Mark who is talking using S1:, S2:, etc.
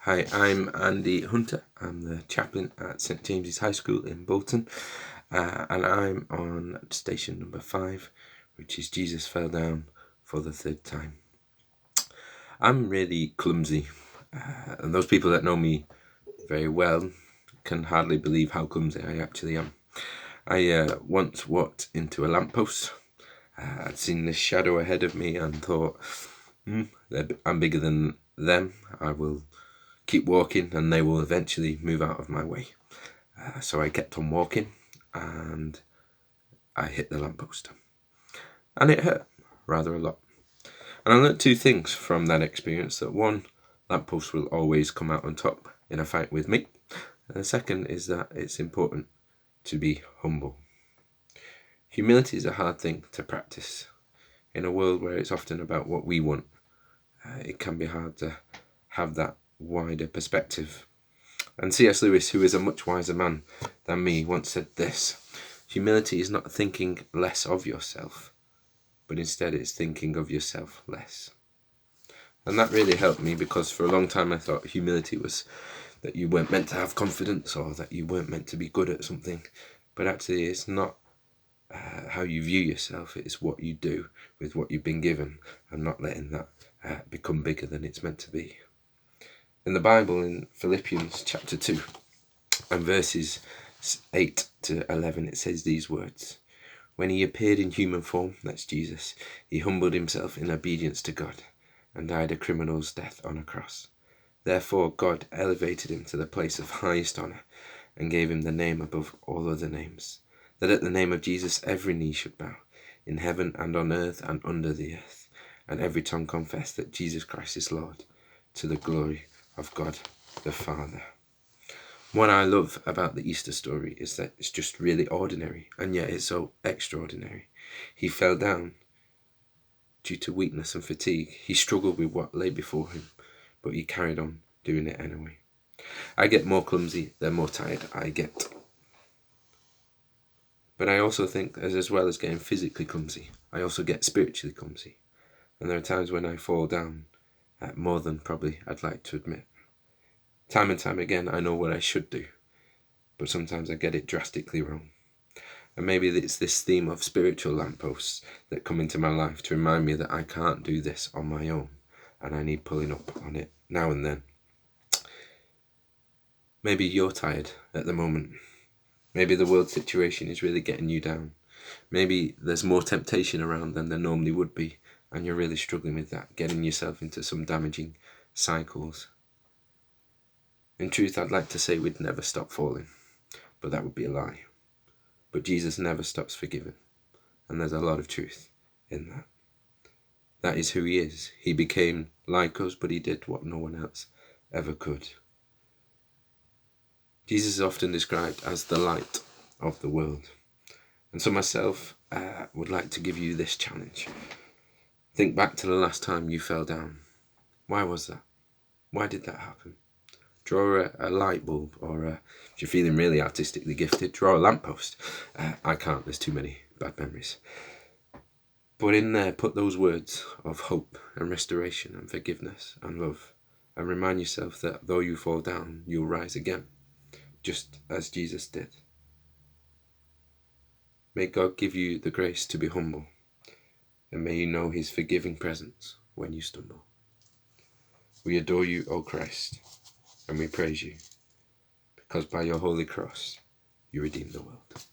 S1: Hi, I'm Andy Hunter. I'm the chaplain at St James's High School in Bolton, and I'm on station number 5, which is Jesus fell down for the 3rd time. I'm really clumsy, and those people that know me very well can hardly believe how clumsy I actually am. I once walked into a lamppost. I'd seen this shadow ahead of me and thought, I'm bigger than them. I will keep walking and they will eventually move out of my way. So I kept on walking and I hit the lamppost. And it hurt rather a lot. And I learnt 2 things from that experience. That one, lamppost will always come out on top in a fight with me. And the second is that it's important to be humble. Humility is a hard thing to practice. In a world where it's often about what we want, it can be hard to have that wider perspective. And C.S. Lewis, who is a much wiser man than me, once said this: humility is not thinking less of yourself, but instead it's thinking of yourself less. And that really helped me, because for a long time I thought humility was that you weren't meant to have confidence or that you weren't meant to be good at something. But actually it's not how you view yourself, it's what you do with what you've been given, and not letting that become bigger than it's meant to be. In the Bible, in Philippians chapter 2 and verses 8 to 11, it says these words: "When he appeared in human form," that's Jesus, "he humbled himself in obedience to God and died a criminal's death on a cross. Therefore God elevated him to the place of highest honour and gave him the name above all other names, that at the name of Jesus every knee should bow, in heaven and on earth and under the earth, and every tongue confess that Jesus Christ is Lord, to the glory of God the Father." What I love about the Easter story is that it's just really ordinary, and yet it's so extraordinary. He fell down due to weakness and fatigue. He struggled with what lay before him, but he carried on doing it anyway. I get more clumsy the more tired I get. But I also think, as well as getting physically clumsy, I also get spiritually clumsy. And there are times when I fall down more than probably I'd like to admit. Time and time again, I know what I should do, but sometimes I get it drastically wrong. And maybe it's this theme of spiritual lampposts that come into my life to remind me that I can't do this on my own, and I need pulling up on it now and then. Maybe you're tired at the moment. Maybe the world situation is really getting you down. Maybe there's more temptation around than there normally would be, and you're really struggling with that, getting yourself into some damaging cycles. In truth, I'd like to say we'd never stop falling, but that would be a lie. But Jesus never stops forgiving, and there's a lot of truth in that. That is who he is. He became like us, but he did what no one else ever could. Jesus is often described as the light of the world. And so myself would like to give you this challenge. Think back to the last time you fell down. Why was that? Why did that happen? Draw a light bulb, or if you're feeling really artistically gifted, draw a lamppost. I can't, there's too many bad memories. But in there, put those words of hope and restoration and forgiveness and love, and remind yourself that though you fall down, you'll rise again, just as Jesus did. May God give you the grace to be humble, and may you know his forgiving presence when you stumble. We adore you, O Christ, and we praise you, because by your holy cross you redeemed the world.